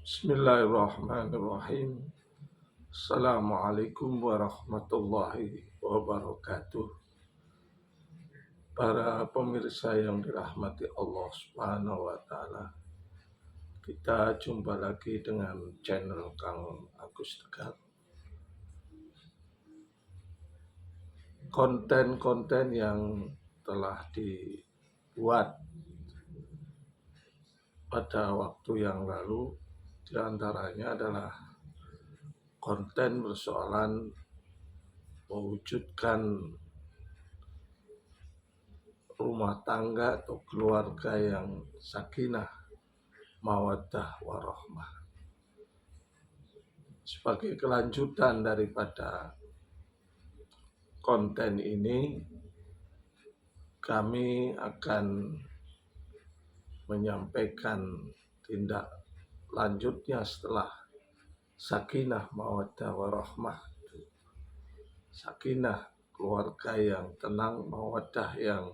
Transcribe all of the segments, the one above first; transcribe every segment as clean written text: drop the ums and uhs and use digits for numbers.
Bismillahirrahmanirrahim. Assalamualaikum warahmatullahi wabarakatuh. Para pemirsa yang dirahmati Allah Subhanahu wa taala. Kita jumpa lagi dengan channel Kang Agus Tegar. Konten-konten yang telah dibuat pada waktu yang lalu diantaranya adalah konten persoalan mewujudkan rumah tangga atau keluarga yang sakinah, mawaddah, warahmah. Sebagai kelanjutan daripada konten ini, kami akan menyampaikan tindak lanjutnya setelah sakinah, mawaddah, warahmah. Sakinah, keluarga yang tenang, mawaddah yang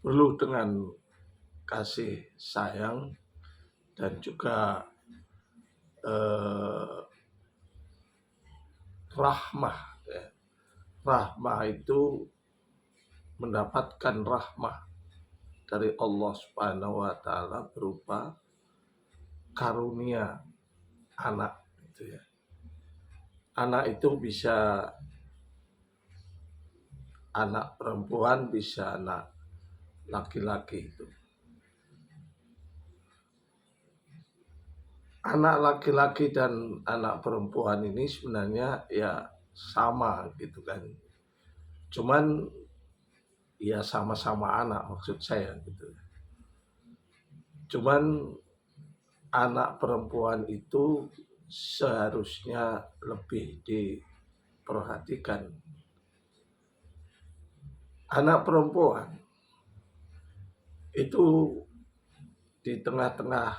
penuh dengan kasih sayang, dan juga rahmah. Rahmah itu mendapatkan rahmah dari Allah Subhanahu wa taala berupa karunia anak gitu ya. Anak itu bisa anak perempuan, bisa anak laki-laki itu. Anak laki-laki dan anak perempuan ini sebenarnya ya sama gitu kan. Cuman ya sama-sama anak maksud saya gitu. Cuman anak perempuan itu seharusnya lebih diperhatikan. Anak perempuan itu di tengah-tengah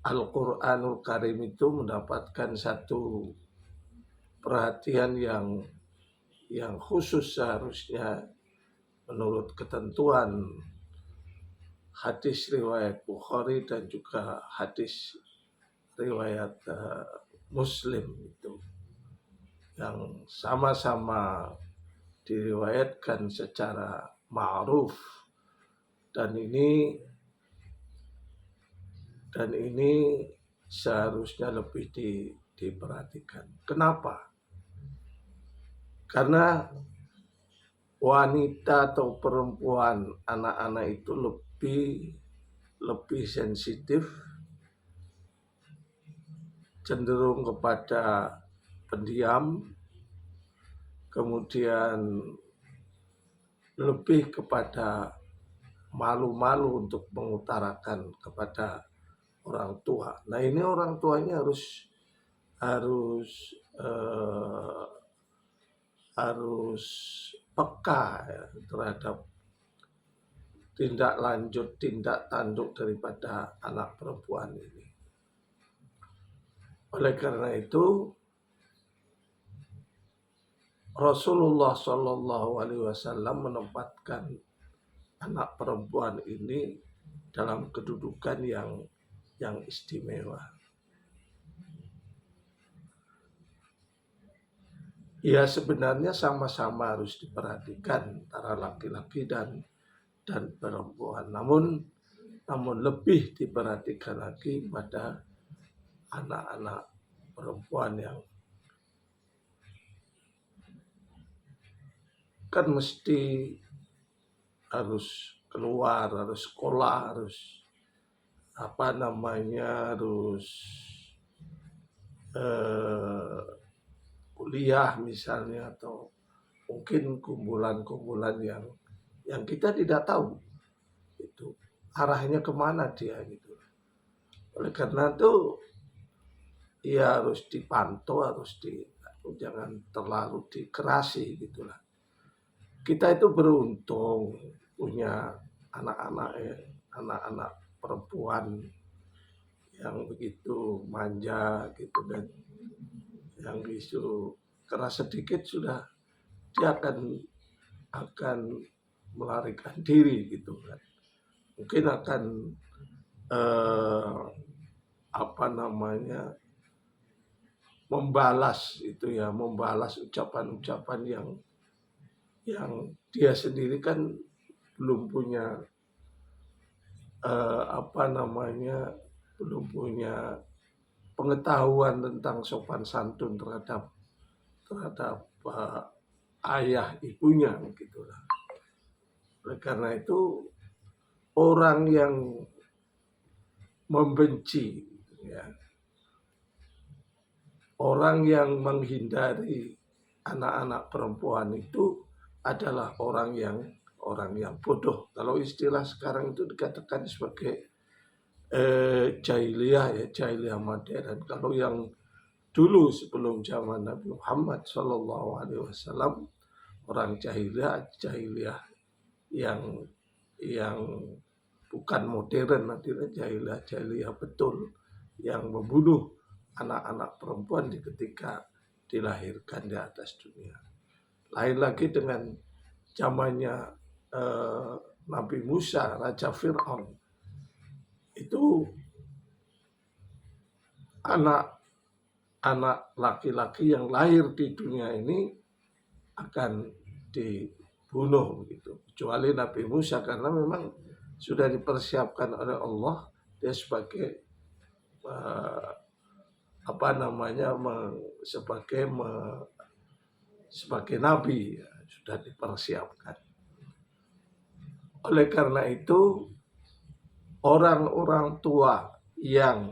Al-Quranul Karim itu mendapatkan satu perhatian yang khusus seharusnya menurut ketentuan hadis riwayat Bukhari dan juga hadis riwayat Muslim itu, yang sama-sama diriwayatkan secara ma'ruf, dan ini seharusnya lebih diperhatikan. Kenapa? Karena wanita atau perempuan, anak-anak itu lebih sensitif, cenderung kepada pendiam, kemudian lebih kepada malu-malu untuk mengutarakan kepada orang tua. Nah, ini orang tuanya harus peka ya, terhadap tindak lanjut, tindak tanduk daripada anak perempuan ini. Oleh karena itu, Rasulullah SAW menempatkan anak perempuan ini dalam kedudukan yang istimewa. Ya, sebenarnya sama-sama harus diperhatikan antara laki-laki dan perempuan. Namun lebih diperhatikan lagi pada anak-anak perempuan yang kan mesti harus keluar, harus sekolah, harus kuliah misalnya, atau mungkin kumpulan-kumpulan yang kita tidak tahu itu arahnya kemana dia gitu. Oleh karena itu ia harus dipantau, jangan terlalu dikerasi gitulah. Kita itu beruntung punya anak-anak perempuan yang begitu manja gitu, dan yang disuruh keras sedikit sudah dia akan melarikan diri gitu kan. Mungkin akan membalas itu ya, membalas ucapan-ucapan yang dia sendiri kan belum punya apa namanya belum punya pengetahuan tentang sopan santun terhadap ayah ibunya gitu lah. Oleh karena itu orang yang membenci ya, orang yang menghindari anak-anak perempuan itu adalah orang yang bodoh. Kalau istilah sekarang itu dikatakan sebagai jahiliyah modern. Kalau yang dulu sebelum zaman Nabi Muhammad SAW, orang jahiliyah yang bukan modern, artinya jahiliyah betul, yang membunuh anak-anak perempuan ketika dilahirkan di atas dunia. Lain lagi dengan zamannya Nabi Musa, Raja Fir'aun. Itu anak laki-laki yang lahir di dunia ini akan dibunuh begitu. Kecuali Nabi Musa, karena memang sudah dipersiapkan oleh Allah dia sebagai sebagai nabi ya, sudah dipersiapkan. Oleh karena itu orang-orang tua yang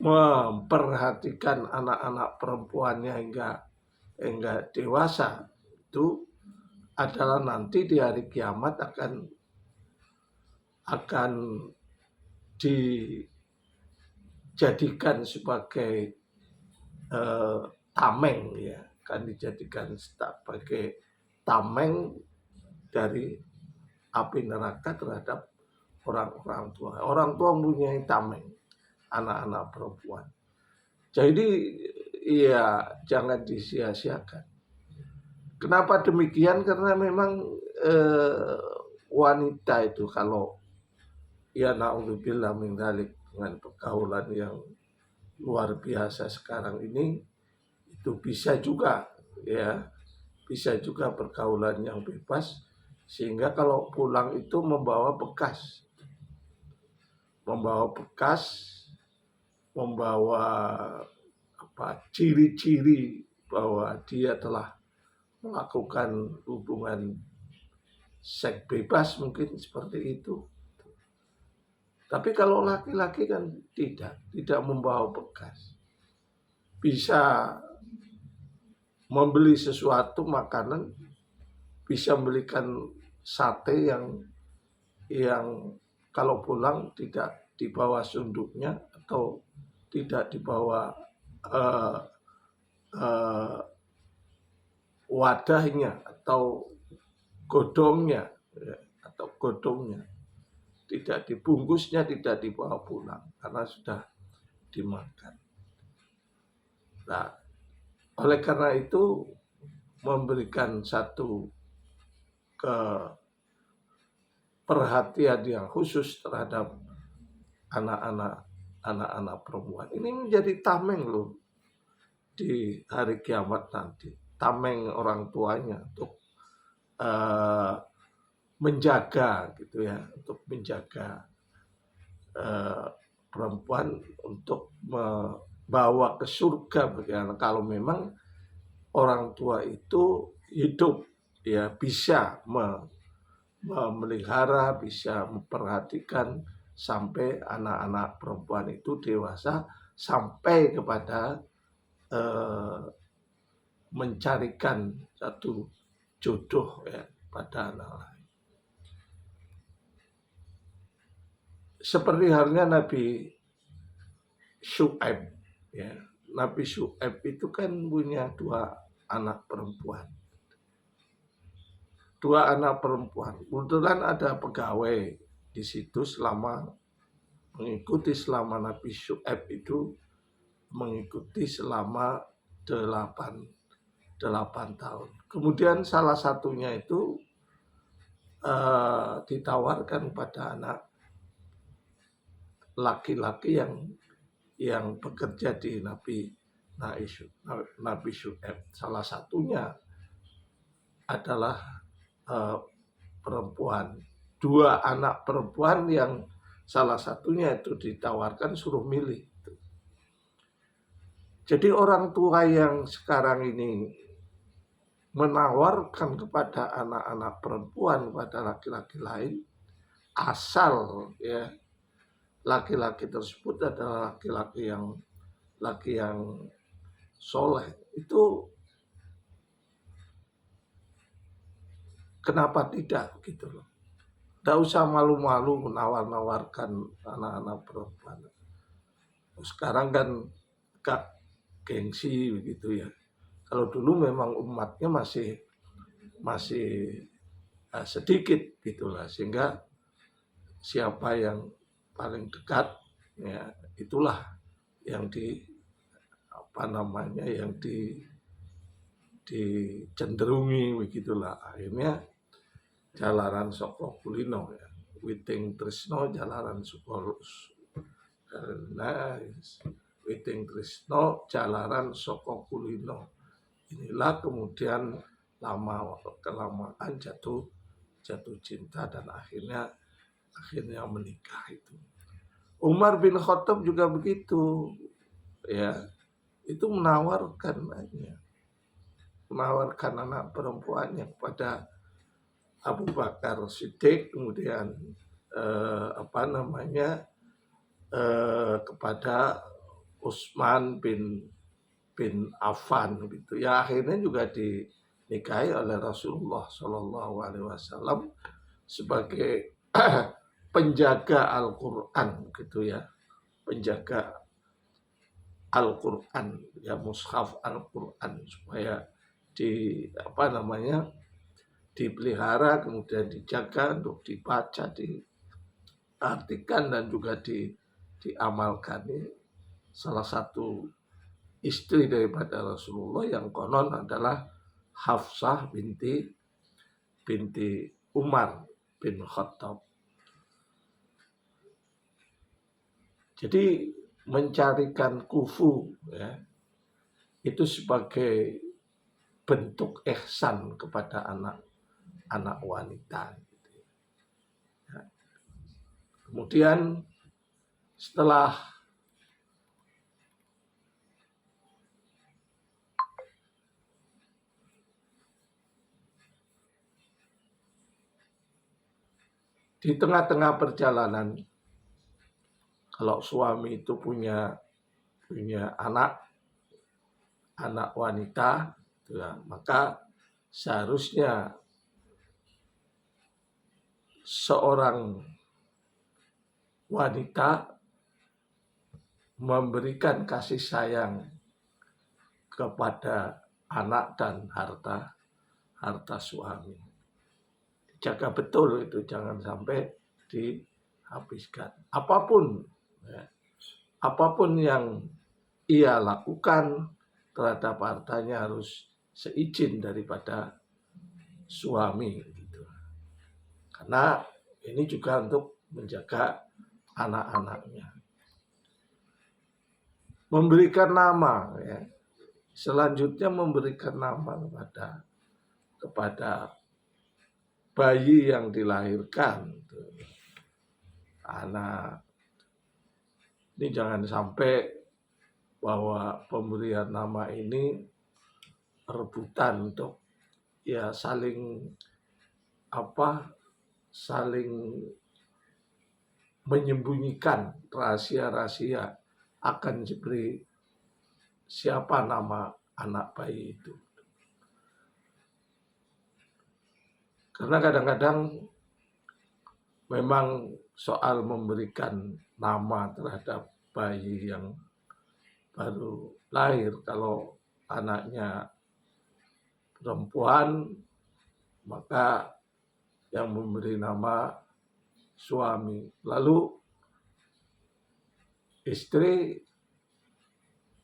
memperhatikan anak-anak perempuannya hingga dewasa itu adalah nanti di hari kiamat akan dijadikan sebagai tameng ya, akan dijadikan sebagai tameng dari api neraka terhadap orang-orang tua. Orang tua mempunyai tameng anak-anak perempuan. Jadi ya jangan disia-siakan. Kenapa demikian? Karena memang wanita itu kalau ya na'udzubillah min dzalik, dengan pergaulan yang luar biasa sekarang ini, itu bisa juga pergaulan yang bebas, sehingga kalau pulang itu membawa ciri-ciri bahwa dia telah melakukan hubungan seks bebas, mungkin seperti itu. Tapi kalau laki-laki kan tidak membawa bekas. Bisa membeli sesuatu makanan, bisa membelikan sate yang kalau pulang tidak dibawa sunduknya atau tidak dibawa wadahnya atau godongnya, tidak dibungkusnya, tidak dibawa pulang karena sudah dimakan. Nah, oleh karena itu memberikan satu perhatian yang khusus terhadap anak-anak perempuan ini menjadi tameng loh di hari kiamat nanti. Tameng orang tuanya untuk menjaga gitu ya, untuk menjaga perempuan untuk membawa ke surga. Bagaimana kalau memang orang tua itu hidup ya, bisa memelihara, bisa memperhatikan sampai anak-anak perempuan itu dewasa, sampai kepada mencarikan satu jodoh ya pada anak lain. Seperti halnya Nabi Syu'aib ya. Nabi Syu'aib itu kan punya dua anak perempuan. Kebetulan ada pegawai di situ mengikuti selama Nabi Syu'aib itu mengikuti selama 8 tahun. Kemudian salah satunya itu ditawarkan pada laki-laki yang bekerja di Nabi Syuaib. Salah satunya adalah perempuan, 2 anak perempuan yang salah satunya itu ditawarkan suruh milih. Jadi orang tua yang sekarang ini menawarkan kepada anak-anak perempuan, pada laki-laki lain, asal ya laki-laki tersebut adalah laki yang soleh, itu kenapa tidak gitu loh. Tidak usah malu-malu menawar-nawarkan anak-anak perempuan. Sekarang kan gak gengsi begitu ya. Kalau dulu memang umatnya masih sedikit gitulah, sehingga siapa yang paling dekat ya itulah yang dicenderungi begitulah. Akhirnya jalaran soko kulino ya, witing tresno jalaran soko witing tresno jalaran soko kulino. Inilah kemudian kelamaan jatuh cinta dan akhirnya menikah itu. Umar bin Khattab juga begitu ya, itu menawarkan anak perempuannya kepada Abu Bakar Siddiq, kemudian kepada Utsman bin Affan gitu ya. Akhirnya juga dinikahi oleh Rasulullah Shallallahu Alaihi Wasallam sebagai penjaga Al-Quran gitu ya, penjaga Al-Quran ya, mushaf Al-Quran, supaya dipelihara, kemudian dijaga untuk dibaca, diartikan dan juga diamalkan. Ini salah satu istri daripada Rasulullah yang konon adalah Hafsah binti Umar bin Khattab. Jadi mencarikan kufu ya, itu sebagai bentuk ihsan kepada anak wanita. Kemudian setelah di tengah-tengah perjalanan, kalau suami itu punya anak wanita, ya, maka seharusnya seorang wanita memberikan kasih sayang kepada anak dan harta suami. Jaga betul itu, jangan sampai dihabiskan. Apapun yang ia lakukan terhadap hartanya harus seizin daripada suami gitu. Karena ini juga untuk menjaga anak-anaknya. Memberikan nama ya. Selanjutnya memberikan nama kepada bayi yang dilahirkan. Anak ini jangan sampai bahwa pemberian nama ini rebutan untuk ya saling menyembunyikan rahasia-rahasia akan diberi siapa nama anak bayi itu. Karena kadang-kadang memang soal memberikan nama terhadap bayi yang baru lahir, kalau anaknya perempuan maka yang memberi nama suami, lalu istri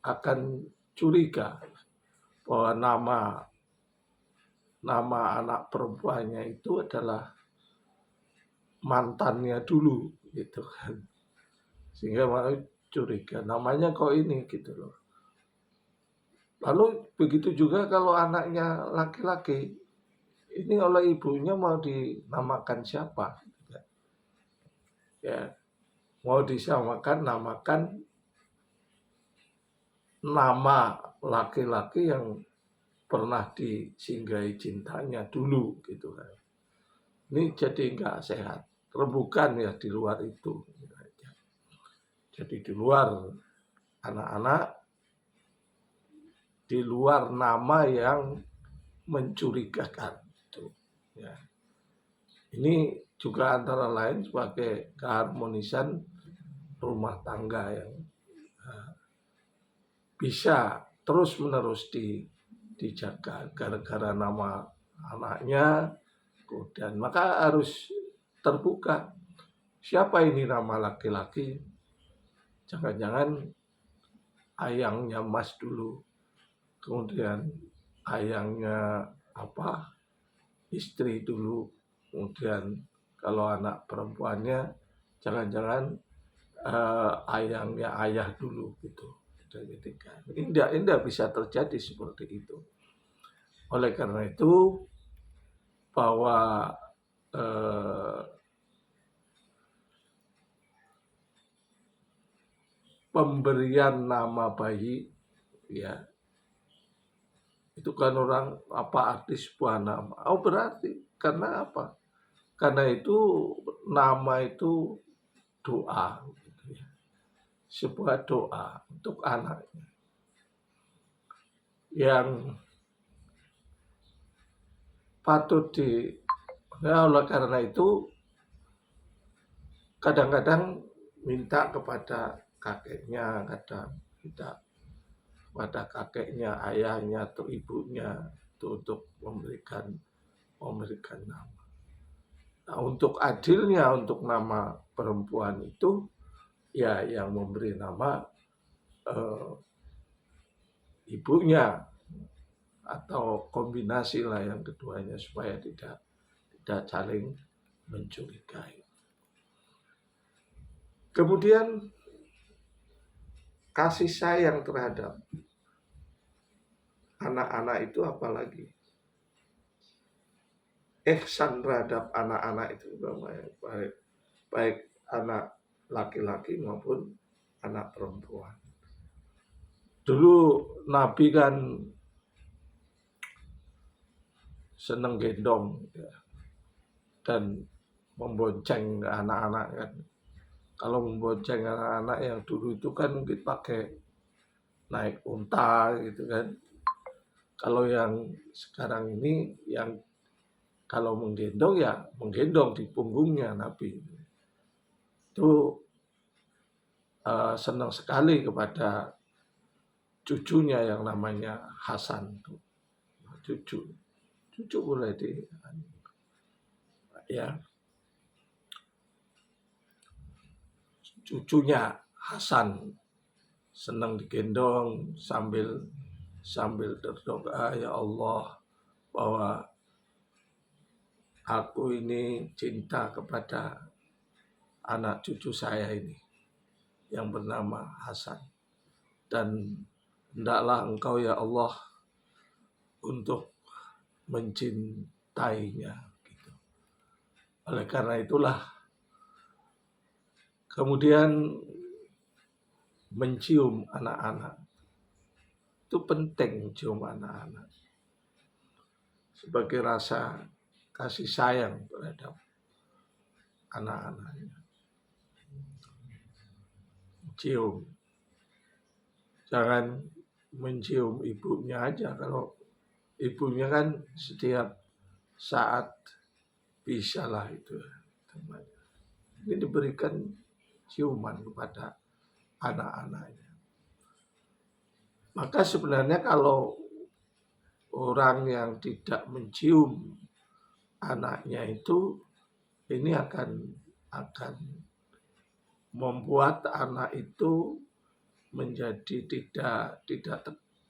akan curiga bahwa nama anak perempuannya itu adalah mantannya dulu gitu kan. sehingga mau curiga namanya kok ini gitu loh. Lalu begitu juga kalau anaknya laki-laki, ini oleh ibunya mau dinamakan siapa? Ya, mau namakan nama laki-laki yang pernah disinggahi cintanya dulu gitu kan. Ini jadi nggak sehat. Rebukan ya di luar itu. Jadi di luar anak-anak, di luar nama yang mencurigakan. Tuh, ya. Ini juga antara lain sebagai keharmonisan rumah tangga yang bisa terus-menerus dijaga gara-gara nama anaknya. Kemudian maka harus terbuka. Siapa ini nama laki-laki? Jangan-jangan ayangnya Mas dulu. Kemudian ayangnya istri dulu. Kemudian kalau anak perempuannya jangan-jangan ayangnya ayah dulu gitu. Indah bisa terjadi seperti itu. Oleh karena itu bahwa pemberian nama bayi ya itu kan orang arti sebuah nama. Oh berarti karena apa? Karena itu nama itu doa gitu ya. Sebuah doa untuk anaknya yang patut oleh karena itu kadang-kadang minta kepada kakeknya, kadang minta kepada kakeknya, ayahnya atau ibunya untuk memberikan nama. Nah, untuk adilnya untuk nama perempuan itu ya yang memberi nama ibunya atau kombinasi lah yang keduanya supaya tidak saling mencurigai. Kemudian kasih sayang terhadap anak-anak itu apalagi ihsan terhadap anak-anak itu baik anak laki-laki maupun anak perempuan. Dulu Nabi kan seneng gendong ya, dan membonceng anak-anak kan. Kalau membonceng anak-anak yang dulu itu kan mungkin pakai naik unta gitu kan. Kalau yang sekarang ini yang kalau menggendong ya menggendong di punggungnya Nabi. Itu senang sekali kepada cucunya yang namanya Hasan. Cucu boleh cucunya Hasan senang digendong sambil berdoa, ya Allah bahwa aku ini cinta kepada anak cucu saya ini yang bernama Hasan, dan hendaklah Engkau ya Allah untuk mencintainya gitu. Oleh karena itulah kemudian mencium anak-anak itu penting, mencium anak-anak sebagai rasa kasih sayang terhadap anak-anaknya. Cium, jangan mencium ibunya aja. Kalau ibunya kan setiap saat bisa lah itu. Ini diberikan ciuman kepada anak-anaknya. Maka sebenarnya kalau orang yang tidak mencium anaknya itu, ini akan membuat anak itu menjadi tidak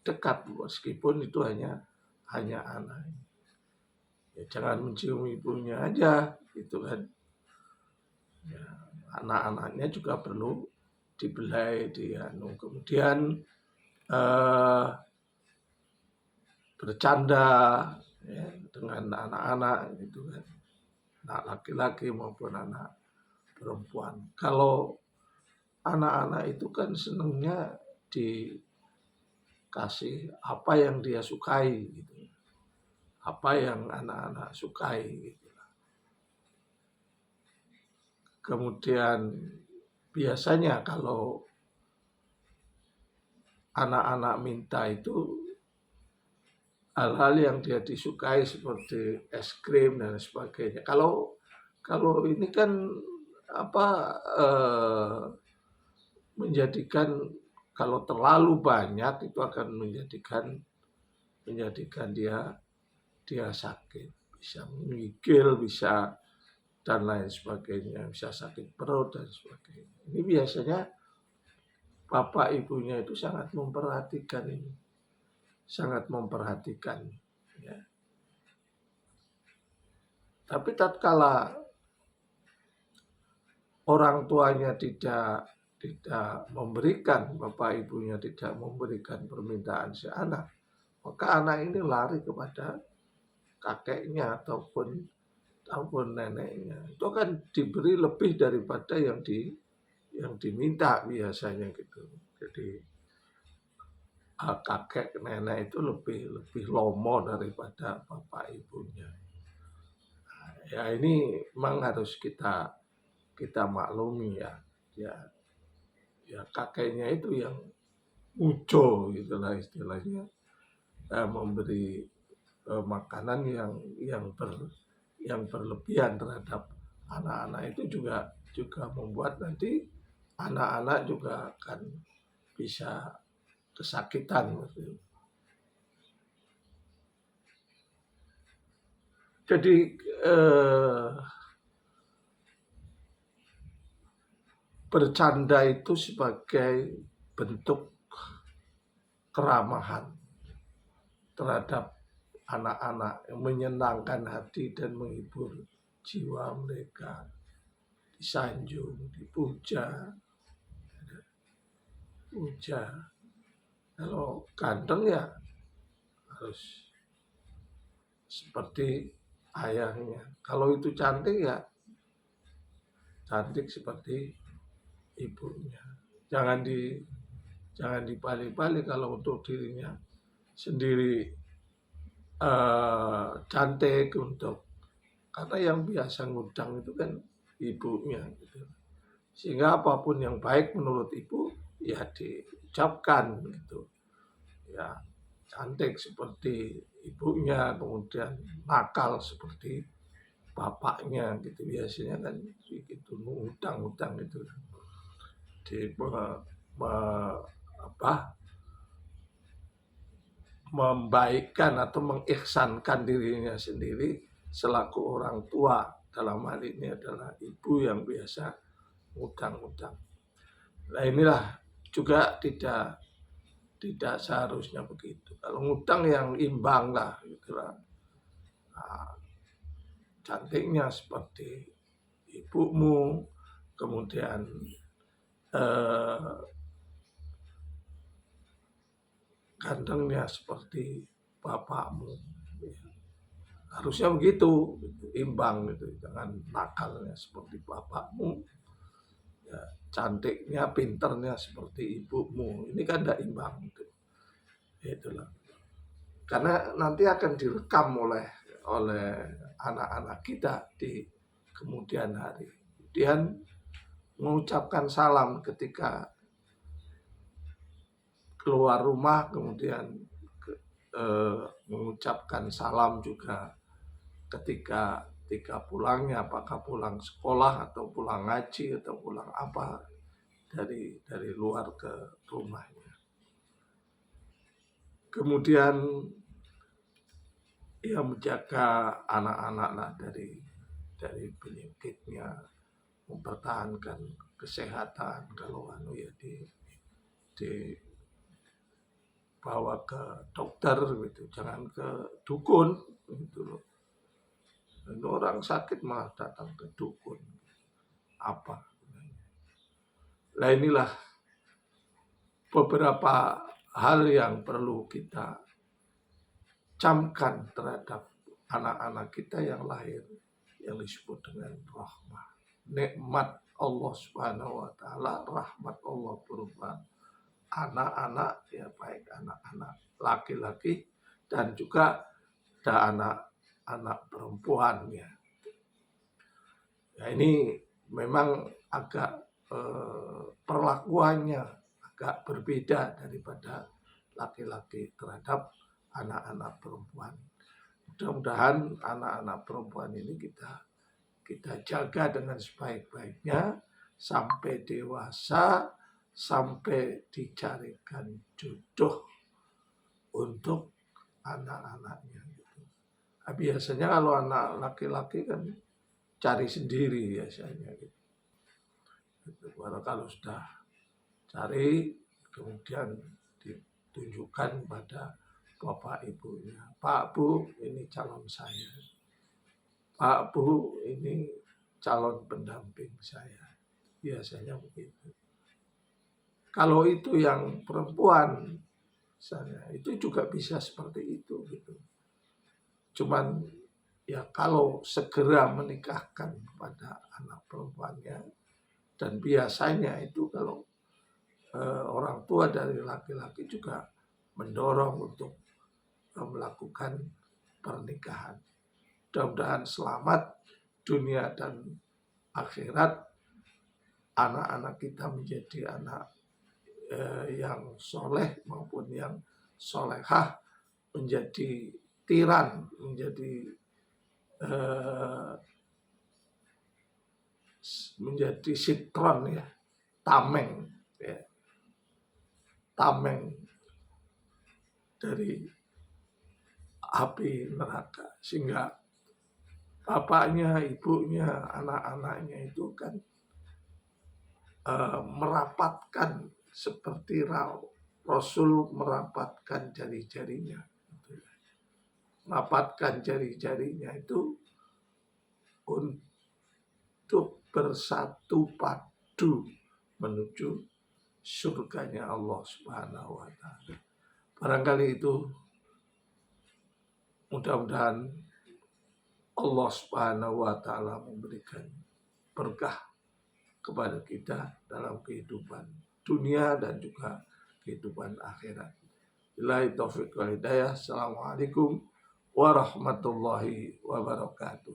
dekat meskipun itu hanya anak. Ya, jangan mencium ibunya aja gitu kan. Ya, anak-anaknya juga perlu dibelai, kemudian eh, bercanda ya, dengan anak-anak gitu kan, anak laki-laki maupun anak perempuan. Kalau anak-anak itu kan senangnya dikasih apa yang dia sukai gitu, apa yang anak-anak sukai gitu. Kemudian biasanya kalau anak-anak minta itu hal-hal yang dia disukai seperti es krim dan sebagainya. Kalau ini kan apa menjadikan, kalau terlalu banyak itu akan menjadikan dia sakit, bisa menggigil, bisa dan lain sebagainya, bisa sakit perut dan sebagainya. Ini biasanya bapak ibunya itu sangat memperhatikan ini, sangat memperhatikan. Ya. Tapi tatkala orang tuanya tidak memberikan, bapak ibunya tidak memberikan permintaan si anak, maka anak ini lari kepada kakeknya ataupun neneknya. Itu akan diberi lebih daripada yang diminta biasanya gitu. Jadi kakek nenek itu lebih lomo daripada bapak ibunya. Nah, ya ini memang harus kita maklumi ya. Ya kakeknya itu yang ujo gitulah istilahnya, memberi makanan yang berlebihan terhadap anak-anak itu juga membuat nanti anak-anak juga akan bisa kesakitan. Jadi bercanda itu sebagai bentuk keramahan terhadap anak-anak, yang menyenangkan hati dan menghibur jiwa mereka, disanjung, dipuja. Kalau ganteng ya harus seperti ayahnya. Kalau itu cantik ya cantik seperti ibunya. Jangan dibalik-balik kalau untuk dirinya sendiri cantik, karena yang biasa ngutang itu kan ibunya gitu. Sehingga apapun yang baik menurut ibu ya diucapkan gitu. Ya cantik seperti ibunya, kemudian nakal seperti bapaknya gitu, biasanya kan gitu, ngutang gitu di membaikkan atau mengihsankan dirinya sendiri selaku orang tua, dalam hal ini adalah ibu yang biasa ngutang. Nah inilah juga tidak seharusnya begitu. Kalau ngutang yang imbang lah gitu lah. Nah, cantiknya seperti ibumu, kemudian gantengnya seperti bapakmu. Harusnya begitu, imbang gitu. Jangan nakalnya seperti bapakmu, ya, cantiknya, pinternya seperti ibumu. Ini kan tidak imbang gitu. Itulah. Karena nanti akan direkam oleh anak-anak kita di kemudian hari. Kemudian mengucapkan salam ketika keluar rumah, kemudian mengucapkan salam juga ketika pulangnya, apakah pulang sekolah atau pulang ngaji atau pulang apa dari luar ke rumahnya. Kemudian ya menjaga anak-anak dari penyakitnya, mempertahankan kesehatan. Kalau ya dibawa ke dokter gitu, jangan ke dukun gitu loh. Dan orang sakit malah datang ke dukun, apa? Nah inilah beberapa hal yang perlu kita camkan terhadap anak-anak kita yang lahir, yang disebut dengan rahmah. Nikmat Allah Subhanahu wa taala, rahmat Allah berupa anak-anak, ya baik anak-anak laki-laki dan juga ada anak-anak perempuan ya. Ya ini memang agak perlakuannya agak berbeda daripada laki-laki terhadap anak-anak perempuan. Mudah-mudahan anak-anak perempuan ini kita jaga dengan sebaik-baiknya sampai dewasa, sampai dicarikan jodoh untuk anak-anaknya. Nah, biasanya kalau anak laki-laki kan cari sendiri biasanya gitu. Kalau sudah cari, kemudian ditunjukkan pada bapak ibunya. Pak, Bu, ini calon saya. Pak, Bu, ini calon pendamping saya. Biasanya begitu. Kalau itu yang perempuan, misalnya, itu juga bisa seperti itu gitu. Cuman ya kalau segera menikahkan kepada anak perempuannya, dan biasanya itu kalau orang tua dari laki-laki juga mendorong untuk melakukan pernikahan. Mudah-mudahan selamat dunia dan akhirat, anak-anak kita menjadi anak yang soleh maupun yang solehah, menjadi tiran, menjadi sitron ya, tameng ya, tameng dari api neraka, sehingga bapaknya, ibunya, anak-anaknya itu kan merapatkan seperti Rasul merapatkan jari-jarinya. Merapatkan jari-jarinya itu untuk bersatu padu menuju surganya Allah Subhanahu wa taala. Barangkali itu, mudah-mudahan Allah Subhanahu wa taala memberikan berkah kepada kita dalam kehidupan dunia dan juga kehidupan akhirat. Billahi taufiq wal hidayah. Assalamualaikum warahmatullahi wabarakatuh.